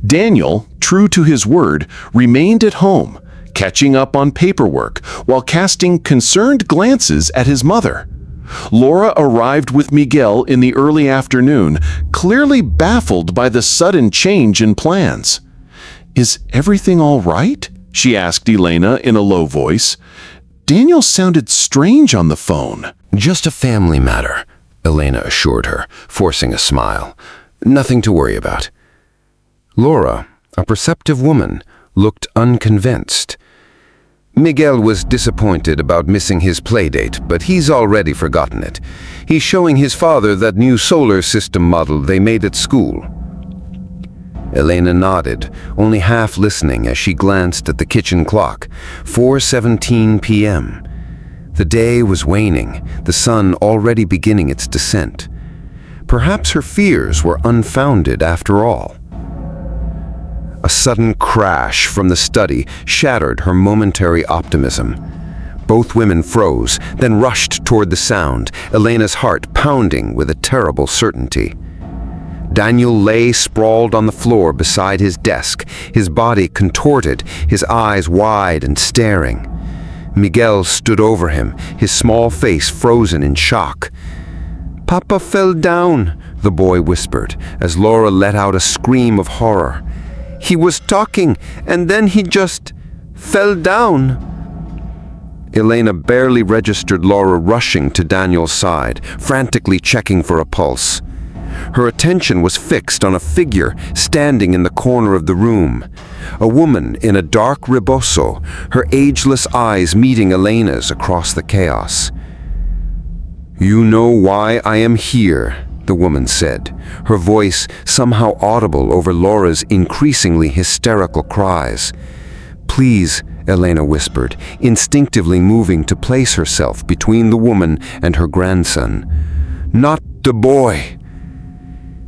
Daniel, true to his word, remained at home, catching up on paperwork while casting concerned glances at his mother. Laura arrived with Miguel in the early afternoon, clearly baffled by the sudden change in plans. "Is everything all right?" she asked Elena in a low voice. Daniel sounded strange on the phone. "Just a family matter," Elena assured her, forcing a smile. "Nothing to worry about." Laura, a perceptive woman, looked unconvinced. "Miguel was disappointed about missing his playdate, but he's already forgotten it. He's showing his father that new solar system model they made at school." Elena nodded, only half listening as she glanced at the kitchen clock. 4:17 p.m. The day was waning, the sun already beginning its descent. Perhaps her fears were unfounded after all. A sudden crash from the study shattered her momentary optimism. Both women froze, then rushed toward the sound, Elena's heart pounding with a terrible certainty. Daniel lay sprawled on the floor beside his desk, his body contorted, his eyes wide and staring. Miguel stood over him, his small face frozen in shock. "Papa fell down," the boy whispered, as Laura let out a scream of horror. "He was talking, and then he just fell down." Elena barely registered Laura rushing to Daniel's side, frantically checking for a pulse. Her attention was fixed on a figure standing in the corner of the room. A woman in a dark rebozo, her ageless eyes meeting Elena's across the chaos. "You know why I am here," the woman said, her voice somehow audible over Laura's increasingly hysterical cries. "Please," Elena whispered, instinctively moving to place herself between the woman and her grandson. "Not the boy."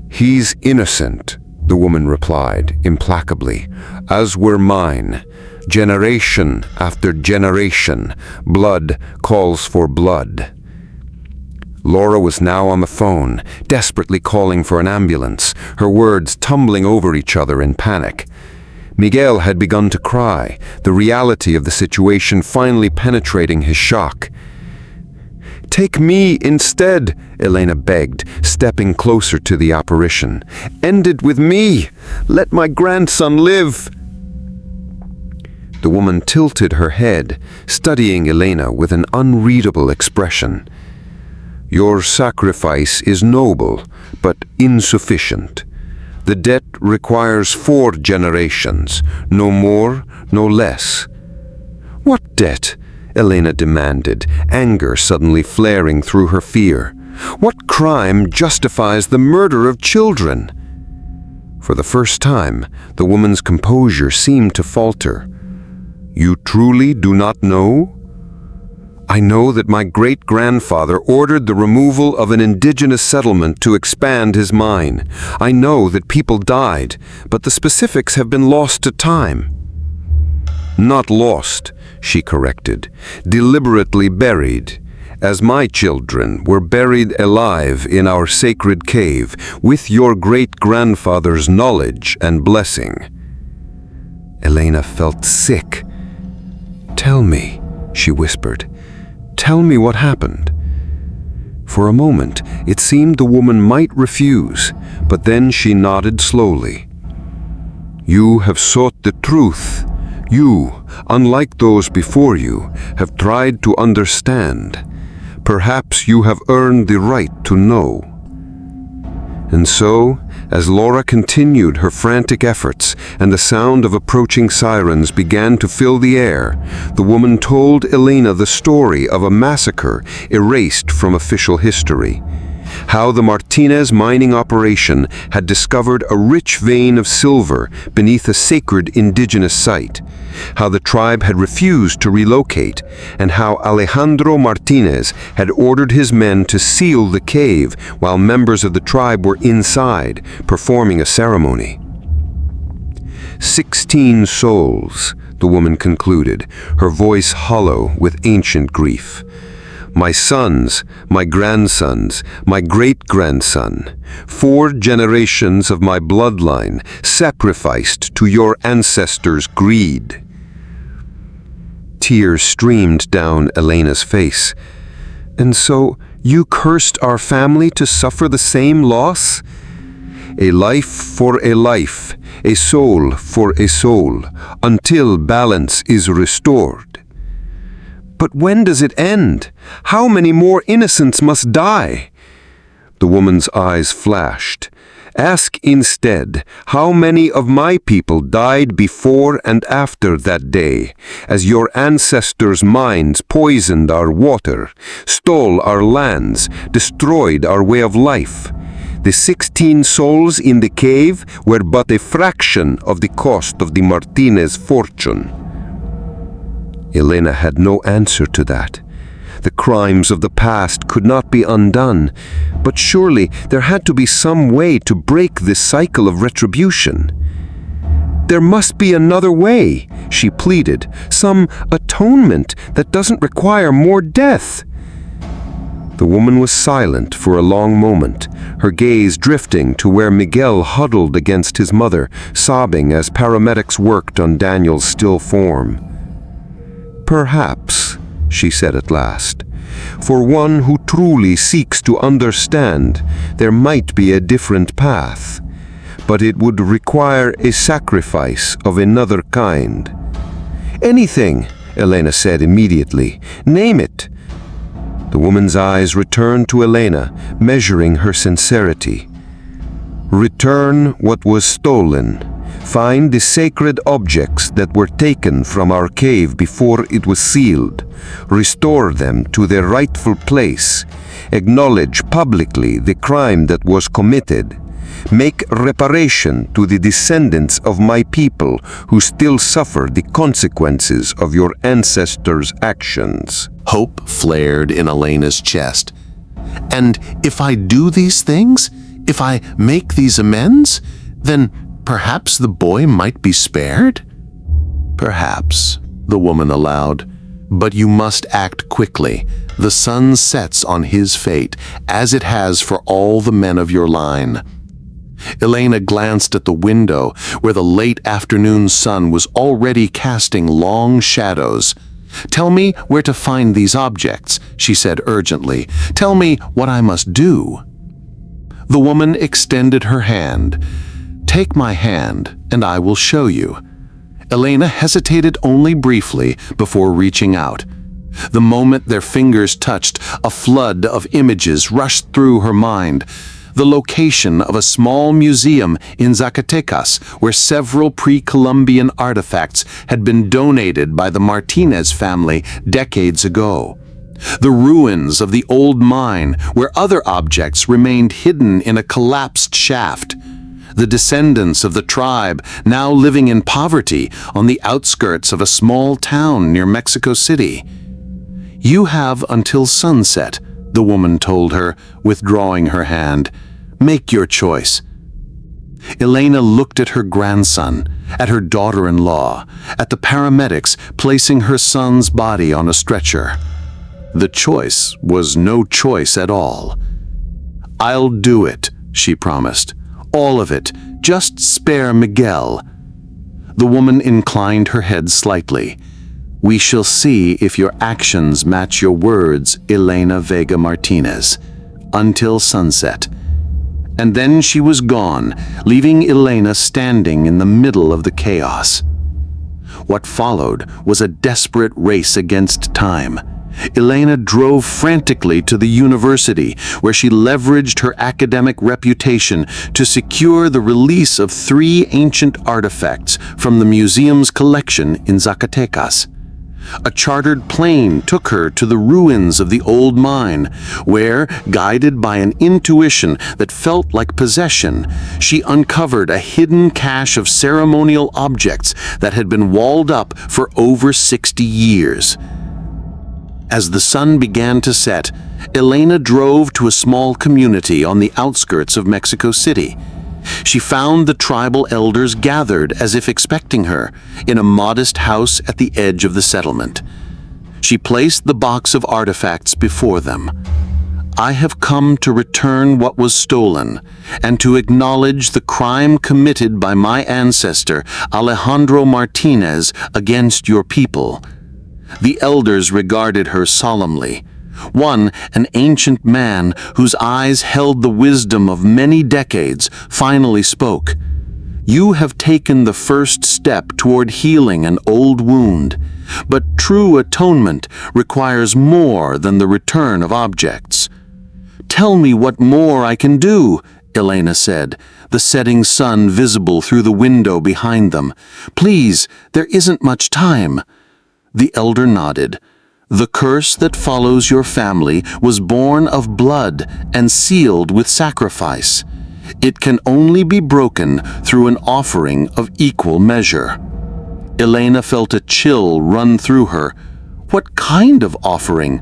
"He's innocent," the woman replied implacably, "as were mine. Generation after generation, blood calls for blood." Laura was now on the phone, desperately calling for an ambulance, her words tumbling over each other in panic. Miguel had begun to cry, the reality of the situation finally penetrating his shock. "Take me instead," Elena begged, stepping closer to the apparition. "End it with me. Let my grandson live." The woman tilted her head, studying Elena with an unreadable expression. "Your sacrifice is noble, but insufficient. The debt requires 4 generations, no more, no less." "What debt?" Elena demanded, anger suddenly flaring through her fear. "What crime justifies the murder of children?" For the first time, the woman's composure seemed to falter. "You truly do not know?" "I know that my great-grandfather ordered the removal of an indigenous settlement to expand his mine. I know that people died, but the specifics have been lost to time." "Not lost," she corrected, "deliberately buried, as my children were buried alive in our sacred cave with your great-grandfather's knowledge and blessing." Elena felt sick. "Tell me," she whispered. "Tell me what happened." For a moment, it seemed the woman might refuse, but then she nodded slowly. "You have sought the truth. You, unlike those before you, have tried to understand. Perhaps you have earned the right to know." And so, as Laura continued her frantic efforts and the sound of approaching sirens began to fill the air, the woman told Elena the story of a massacre erased from official history. How the Martínez mining operation had discovered a rich vein of silver beneath a sacred indigenous site, how the tribe had refused to relocate, and how Alejandro Martínez had ordered his men to seal the cave while members of the tribe were inside, performing a ceremony. 16 souls, the woman concluded, her voice hollow with ancient grief. "My sons, my grandsons, my great-grandson, 4 generations of my bloodline sacrificed to your ancestors' greed." Tears streamed down Elena's face. "And so you cursed our family to suffer the same loss?" "A life for a life, a soul for a soul, until balance is restored." "But when does it end? How many more innocents must die?" The woman's eyes flashed. "Ask instead how many of my people died before and after that day, as your ancestors' minds poisoned our water, stole our lands, destroyed our way of life. The 16 souls in the cave were but a fraction of the cost of the Martínez fortune." Elena had no answer to that. The crimes of the past could not be undone, but surely there had to be some way to break this cycle of retribution. "There must be another way," she pleaded, "some atonement that doesn't require more death." The woman was silent for a long moment, her gaze drifting to where Miguel huddled against his mother, sobbing as paramedics worked on Daniel's still form. "Perhaps," she said at last, For one who truly seeks to understand, there might be a different path, but it would require a sacrifice of another kind. Anything, Elena said immediately. Name it. The woman's eyes returned to Elena, measuring her sincerity. Return what was stolen. Find the sacred objects that were taken from our cave before it was sealed. Restore them to their rightful place. Acknowledge publicly the crime that was committed. Make reparation to the descendants of my people who still suffer the consequences of your ancestors' actions. Hope flared in Elena's chest. And if I do these things, if I make these amends, then perhaps the boy might be spared? Perhaps, the woman allowed. But you must act quickly. The sun sets on his fate, as it has for all the men of your line. Elena glanced at the window, where the late afternoon sun was already casting long shadows. Tell me where to find these objects, she said urgently. Tell me what I must do. The woman extended her hand. Take my hand, and I will show you. Elena hesitated only briefly before reaching out. The moment their fingers touched, a flood of images rushed through her mind. The location of a small museum in Zacatecas, where several pre-Columbian artifacts had been donated by the Martinez family decades ago. The ruins of the old mine, where other objects remained hidden in a collapsed shaft. The descendants of the tribe now living in poverty on the outskirts of a small town near Mexico City. You have until sunset, the woman told her, withdrawing her hand. Make your choice. Elena looked at her grandson, at her daughter-in-law, at the paramedics placing her son's body on a stretcher. The choice was no choice at all. I'll do it, she promised. All of it. Just spare Miguel. The woman inclined her head slightly. We shall see if your actions match your words, Elena Vega Martinez. Until sunset. And then she was gone, leaving Elena standing in the middle of the chaos. What followed was a desperate race against time. Elena drove frantically to the university, where she leveraged her academic reputation to secure the release of 3 ancient artifacts from the museum's collection in Zacatecas. A chartered plane took her to the ruins of the old mine, where, guided by an intuition that felt like possession, she uncovered a hidden cache of ceremonial objects that had been walled up for over 60 years. As the sun began to set, Elena drove to a small community on the outskirts of Mexico City. She found the tribal elders gathered as if expecting her, in a modest house at the edge of the settlement. She placed the box of artifacts before them. I have come to return what was stolen, and to acknowledge the crime committed by my ancestor, Alejandro Martinez, against your people. The elders regarded her solemnly. One, an ancient man whose eyes held the wisdom of many decades, finally spoke. You have taken the first step toward healing an old wound, but true atonement requires more than the return of objects. Tell me what more I can do, Elena said, the setting sun visible through the window behind them. Please, there isn't much time. The elder nodded. The curse that follows your family was born of blood and sealed with sacrifice. It can only be broken through an offering of equal measure. Elena felt a chill run through her. What kind of offering?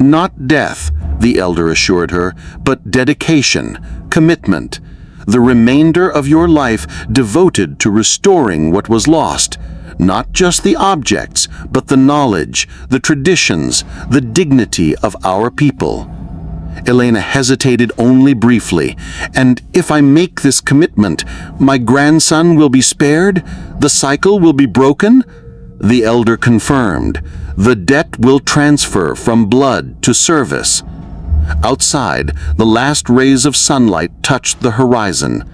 Not death, the elder assured her, but dedication, commitment. The remainder of your life devoted to restoring what was lost. Not just the objects, but the knowledge, the traditions, the dignity of our people. Elena hesitated only briefly. And if I make this commitment, my grandson will be spared? The cycle will be broken? The elder confirmed. The debt will transfer from blood to service. Outside, the last rays of sunlight touched the horizon.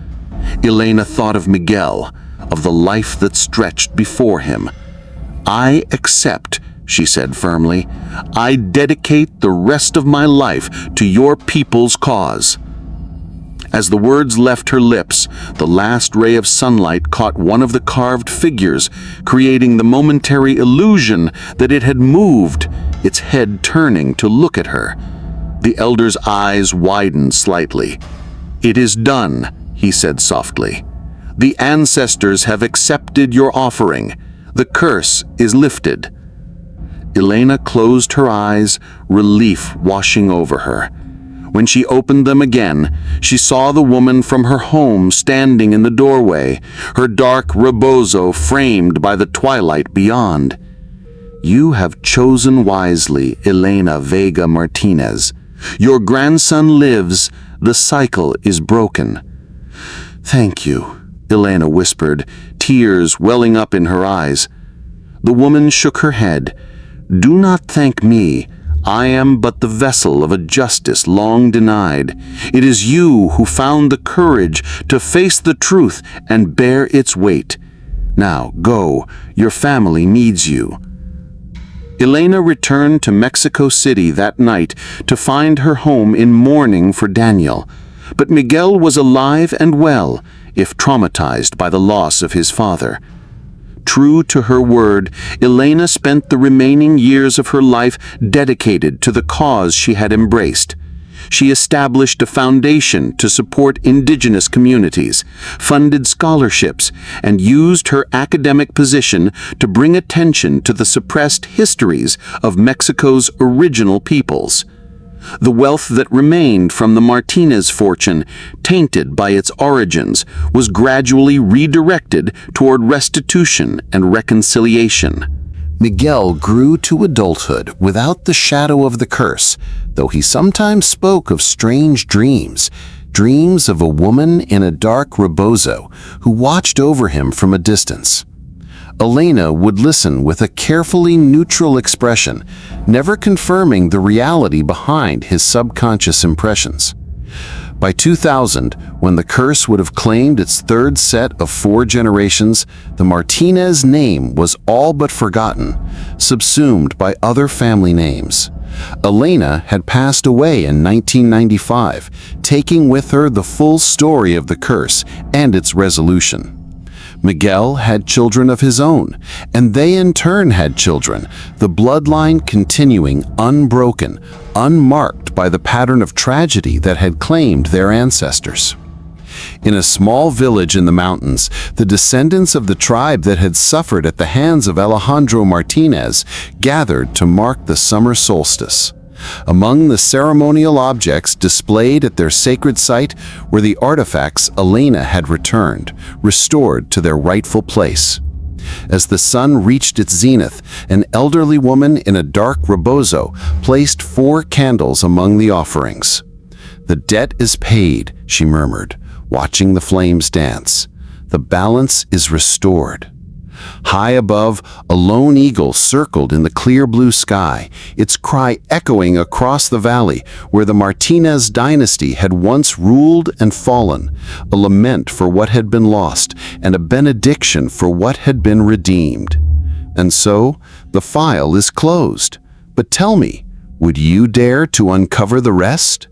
Elena thought of Miguel, of the life that stretched before him. "I accept," she said firmly. "I dedicate the rest of my life to your people's cause." As the words left her lips, the last ray of sunlight caught one of the carved figures, creating the momentary illusion that it had moved, its head turning to look at her. The elder's eyes widened slightly. "It is done," he said softly. "The ancestors have accepted your offering. The curse is lifted." Elena closed her eyes, relief washing over her. When she opened them again, she saw the woman from her home standing in the doorway, her dark rebozo framed by the twilight beyond. "You have chosen wisely, Elena Vega Martinez. Your grandson lives, the cycle is broken." "Thank you," Elena whispered, tears welling up in her eyes. The woman shook her head. "Do not thank me. I am but the vessel of a justice long denied. It is you who found the courage to face the truth and bear its weight. Now go, your family needs you." Elena returned to Mexico City that night to find her home in mourning for Daniel. But Miguel was alive and well, if traumatized by the loss of his father. True to her word, Elena spent the remaining years of her life dedicated to the cause she had embraced. She established a foundation to support indigenous communities, funded scholarships, and used her academic position to bring attention to the suppressed histories of Mexico's original peoples. The wealth that remained from the Martinez fortune, tainted by its origins, was gradually redirected toward restitution and reconciliation. Miguel grew to adulthood without the shadow of the curse, though he sometimes spoke of strange dreams, dreams of a woman in a dark rebozo who watched over him from a distance. Elena would listen with a carefully neutral expression, never confirming the reality behind his subconscious impressions. By 2000, when the curse would have claimed its third set of 4 generations, the Martinez name was all but forgotten, subsumed by other family names. Elena had passed away in 1995, taking with her the full story of the curse and its resolution. Miguel had children of his own, and they in turn had children, the bloodline continuing unbroken, unmarked by the pattern of tragedy that had claimed their ancestors. In a small village in the mountains, the descendants of the tribe that had suffered at the hands of Alejandro Martinez gathered to mark the summer solstice. Among the ceremonial objects displayed at their sacred site were the artifacts Elena had returned, restored to their rightful place. As the sun reached its zenith, an elderly woman in a dark rebozo placed 4 candles among the offerings. "The debt is paid," she murmured, watching the flames dance. "The balance is restored." High above, a lone eagle circled in the clear blue sky, its cry echoing across the valley where the Martínez Dynasty had once ruled and fallen, a lament for what had been lost and a benediction for what had been redeemed. And so, the file is closed. But tell me, would you dare to uncover the rest?